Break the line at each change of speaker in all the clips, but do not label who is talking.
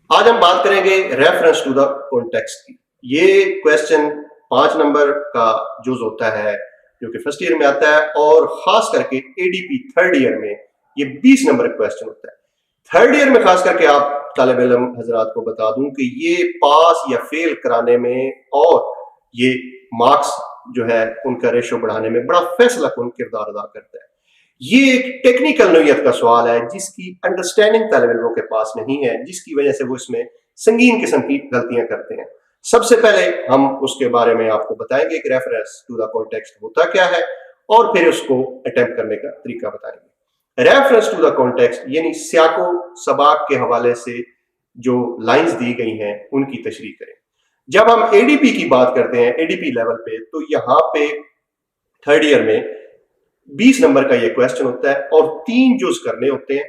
आज हम बात करेंगे रेफरेंस टू द कॉन्टेक्स्ट की। ये क्वेश्चन 5 नंबर का जुज होता है जो कि फर्स्ट ईयर में आता है, और खास करके एडीपी थर्ड ईयर में ये 20 नंबर क्वेश्चन होता है। थर्ड ईयर में खास करके आप तालिब इल्म हजरात को बता दूं कि ये पास या फेल कराने में और ये मार्क्स जो है उनका रेशो बढ़ाने में बड़ा फैसला कुन किरदार अदा करता है। ये एक टेक्निकल नोयत का सवाल है जिसकी अंडरस्टैंडिंग तालिब इल्मों के पास नहीं है, जिसकी वजह से वो इसमें संगीन किस्म की गलतियां करते हैं। सबसे पहले हम उसके बारे में आपको बताएंगे कि रेफरेंस टू द कॉन्टेक्स्ट होता क्या है, और फिर उसको अटेम्प्ट करने का तरीका बताएंगे। रेफरेंस टू द कॉन्टेक्स्ट यानी सियाको सबाक के हवाले से जो लाइंस दी गई हैं उनकी तशरीह करें। जब हम एडीपी की बात करते हैं एडीपी लेवल पे, तो यहाँ पे थर्ड ईयर में 20 नंबर का ये क्वेश्चन होता है और 3 जुज करने होते हैं।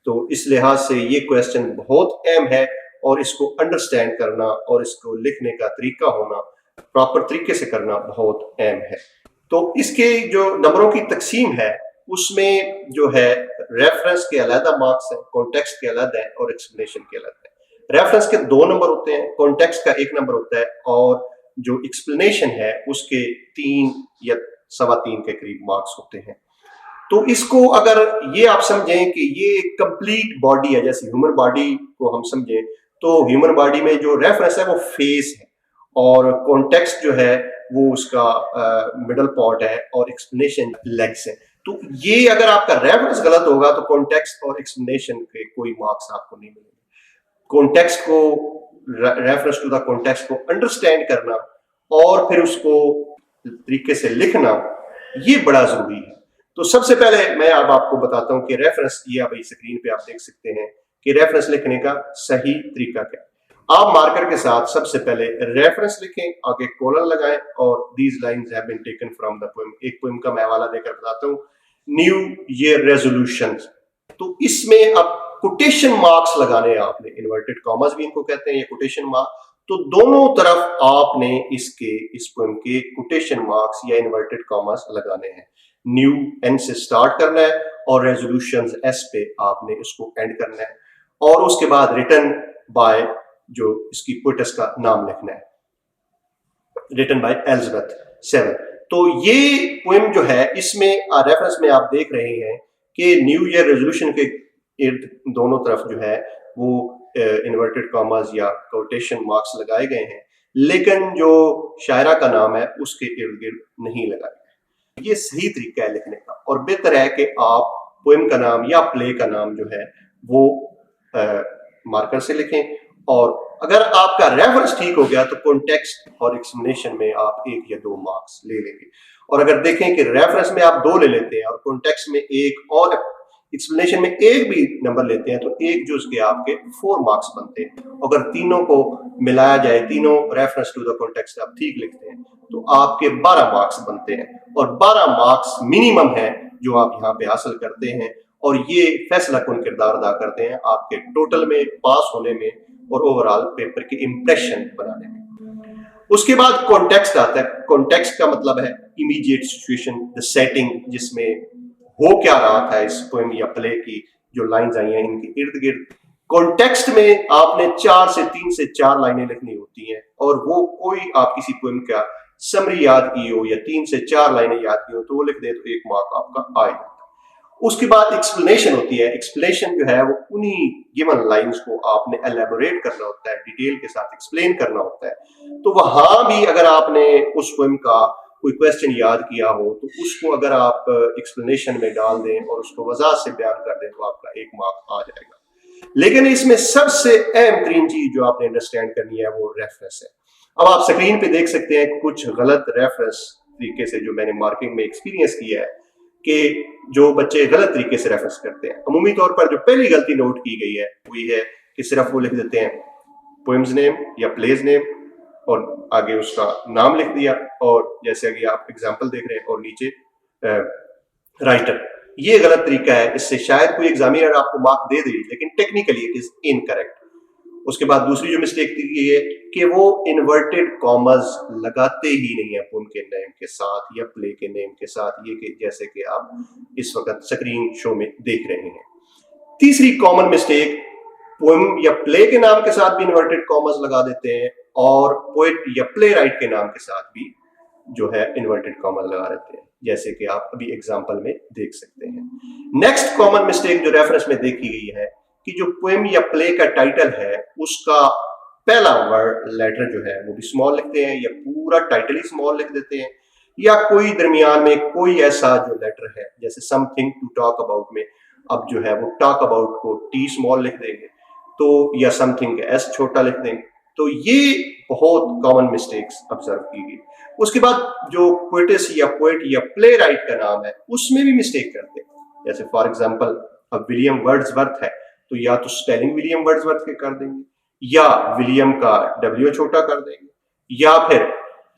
तो इस लिहाज से ये क्वेश्चन बहुत अहम है और इसको अंडरस्टैंड करना और इसको लिखने का तरीका होना, प्रॉपर तरीके से करना बहुत अहम है। तो इसके जो नंबरों की तकसीम है उसमें जो है रेफरेंस के अलग मार्क्स हैं, कॉन्टेक्स्ट के अलग है और एक्सप्लेनेशन के अलग है। रेफरेंस के 2 नंबर होते हैं, कॉन्टेक्स्ट का 1 नंबर होता है, और जो एक्सप्लेनेशन है उसके 3 या 3.25 के करीब मार्क्स होते हैं। तो इसको अगर ये आप समझें कि ये कंप्लीट बॉडी है, जैसे ह्यूमन बॉडी को हम समझें तो ह्यूमन बॉडी में जो रेफरेंस है वो फेस है, और कॉन्टेक्स्ट जो है वो उसका मिडल पार्ट है, और एक्सप्लेनेशन लेग्स है। तो ये अगर आपका रेफरेंस गलत होगा तो कॉन्टेक्स्ट और एक्सप्लेनेशन के कोई मार्क्स आपको नहीं मिलेंगे। कॉन्टेक्स्ट को, रेफरेंस टू द कॉन्टेक्स्ट को अंडरस्टैंड करना और फिर उसको तरीके से लिखना, ये बड़ा जरूरी है। तो सबसे पहले मैं अब आपको बताता हूं कि रेफरेंस, ये आप स्क्रीन पे आप देख सकते हैं कि रेफरेंस लिखने का सही तरीका क्या है। आप मार्कर के साथ सबसे पहले रेफरेंस लिखें, आगे कोलन लगाएं और these lines have been taken from the poem. एक पोएम का मैं हवाला देकर बताता हूं, न्यू ईयर रेजोल्यूशंस। तो इसमें अब कोटेशन मार्क्स लगाने हैं आपने, इन्वर्टेड कॉमर्स भी इनको कहते हैं, ये कोटेशन मार्क्स। तो दोनों तरफ आपने इस पोएम के कोटेशन मार्क्स या इन्वर्टेड कॉमर्स लगाने हैं। न्यू एन से स्टार्ट करना है और रेजोल्यूशंस एस पे आपने इसको एंड करना है, और उसके बाद रिटन बाय, जो इसकी पोएटेस का नाम लिखना है, रिटन बाय एलिजाबेथ 7। तो ये पोएम जो है इसमें रेफरेंस में आप देख रहे हैं कि न्यू ईयर रेजोल्यूशन के इर्द दोनों तरफ जो है वो इन्वर्टेड कॉमास या कोटेशन मार्क्स लगाए गए हैं, लेकिन जो शायरा का नाम है उसके इर्द गिर्द नहीं लगाए गए। ये सही तरीका है लिखने का, और बेहतर है कि आप पोएम का नाम या प्ले का नाम जो है वो मार्कर से लिखें, और अगर आपका रेफरेंस ठीक हो गया तो कॉन्टेक्स्ट और एक्सप्लेनेशन में आप 1 या 2 मार्क्स ले लेंगे। और अगर देखें कि रेफरेंस में आप 2 ले लेते हैं और कॉन्टेक्स्ट में 1 और एक्सप्लेनेशन में 1 भी नंबर लेते हैं, तो एक जो उसके आपके 4 मार्क्स बनते हैं। अगर तीनों को मिलाया जाए, तीनों रेफरेंस टू द कॉन्टेक्स्ट आप ठीक लिखते हैं, तो आपके 12 मार्क्स बनते हैं, और 12 मार्क्स मिनिमम है जो आप यहाँ पे हासिल करते हैं, और ये फैसला कुन किरदार अदा करते हैं आपके टोटल में पास होने में और ओवरऑल पेपर के इंप्रेशन बनाने में। उसके बाद कॉन्टेक्स्ट आता है। कॉन्टेक्स्ट का मतलब है इमीडिएट सिचुएशन, द सेटिंग, जिसमें हो क्या रहा था इस पोएम या प्ले की जो लाइंस आई हैं इनके इर्द गिर्द। कॉन्टेक्स्ट में आपने 3 से 4 लाइनें लिखनी होती हैं, और वो कोई आप किसी पोएम का समरी याद की हो या 3 से 4 लाइनें याद की हो तो वो लिख दे तो 1 मार्क आपका आएगा। उसके बाद एक्सप्लेनेशन होती है। एक्सप्लेनेशन जो है वो उन्हीं गिवन लाइंस को आपने एलैबोरेट करना होता है, डिटेल के साथ एक्सप्लेन करना होता है। तो वहां भी अगर आपने उस पोएम का कोई क्वेश्चन याद किया हो तो उसको अगर आप एक्सप्लेनेशन में डाल दें और उसको वजाहत से बयान कर दें तो आपका 1 मार्क आ जाएगा। लेकिन इसमें सबसे अहम तरीन चीज जो आपने अंडरस्टैंड करनी है वो रेफरेंस है। अब आप स्क्रीन पे देख सकते हैं कुछ गलत रेफरेंस तरीके से जो मैंने मार्किंग में एक्सपीरियंस किया है कि जो बच्चे गलत तरीके से रेफरेंस करते हैं। अमूमी तौर पर जो पहली गलती नोट की गई है वो ये है कि सिर्फ वो लिख देते हैं पोएम्स नेम या प्लेज नेम और आगे उसका नाम लिख दिया, और जैसे कि आप एग्जांपल देख रहे हैं और नीचे राइटर। ये गलत तरीका है, इससे शायद कोई एग्जामिनर आपको मार्क दे दे, लेकिन टेक्निकली इट इज इनकरेक्ट। उसके बाद दूसरी जो मिस्टेक थी ये कि वो इन्वर्टेड कॉमर्स लगाते ही नहीं है पोएम के नेम के साथ या प्ले के नेम के साथ, ये कि जैसे कि आप इस वक्त स्क्रीन शो में देख रहे हैं। तीसरी कॉमन मिस्टेक पोएम या प्ले के नाम के साथ भी इन्वर्टेड कॉमर्स लगा देते हैं और पोएट या प्ले राइट के नाम के साथ भी जो है इन्वर्टेड कॉमर्स लगा देते हैं, जैसे कि आप अभी एग्जांपल में देख सकते हैं। नेक्स्ट कॉमन मिस्टेक जो रेफरेंस में देखी गई है कि जो पोएम या प्ले का टाइटल है उसका पहला वर्ड लेटर जो है वो भी स्मॉल लिखते हैं या पूरा टाइटल ही स्मॉल लिख देते हैं, या कोई दरमियान में कोई ऐसा जो लेटर है जैसे समथिंग टू टॉक अबाउट में अब जो है वो टॉक अबाउट को टी स्मॉल लिख देंगे तो, या समथिंग एस छोटा लिख देंगे। तो ये बहुत कॉमन मिस्टेक्स ऑब्जर्व की गई। उसके बाद जो पोएटिस या पोएट या प्ले राइट का नाम है उसमें भी मिस्टेक करते हैं, जैसे फॉर एग्जांपल अब विलियम वर्ड्सवर्थ है तो या तो स्पेलिंग विलियम वर्ड्सवर्थ के कर देंगे या विलियम का डब्ल्यू छोटा कर देंगे या फिर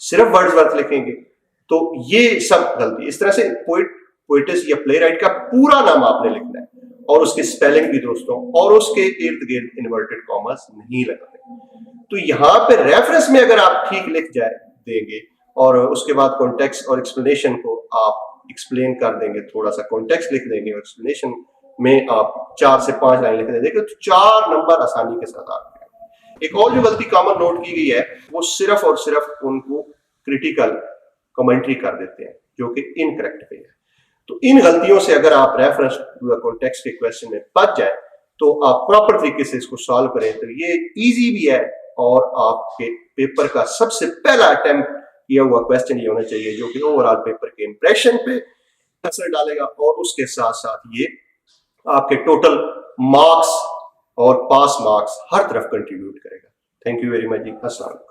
सिर्फ वर्ड्सवर्थ लिखेंगे, तो ये सब गलती। इस तरह से पोएटिस या प्ले राइट का पूरा नाम आपने लिखना है और उसकी स्पेलिंग भी दोस्तों और उसके इर्द गिर्द इन्वर्टेड कॉमर्स नहीं लगाने। तो यहाँ पे रेफरेंस में अगर आप ठीक लिख जाए देंगे और उसके बाद कॉन्टेक्स्ट और एक्सप्लेनेशन को आप एक्सप्लेन कर देंगे, थोड़ा सा कॉन्टेक्स्ट लिख देंगे और एक्सप्लेनेशन में आप 4 से 5 लाइन लिख देंगे तो 4 नंबर आसानी के साथ आ गए। एक और जो गलती कॉमन नोट की गई है वो सिर्फ और सिर्फ उनको क्रिटिकल कमेंट्री कर देते हैं जो कि इनकरेक्ट है। तो इन गलतियों से अगर आप रेफरेंस टू द कॉन्टेक्स्ट के क्वेश्चन में बच जाए तो आप प्रॉपर तरीके से इसको सॉल्व करें तो ये इजी भी है और आपके पेपर का सबसे पहला अटेम्प्ट किया हुआ क्वेश्चन ये होना चाहिए जो कि ओवरऑल पेपर के इंप्रेशन पे असर डालेगा और उसके साथ साथ ये आपके टोटल मार्क्स और पास मार्क्स हर तरफ कंट्रीब्यूट करेगा। थैंक यू वेरी मच जी। अस्सलाम।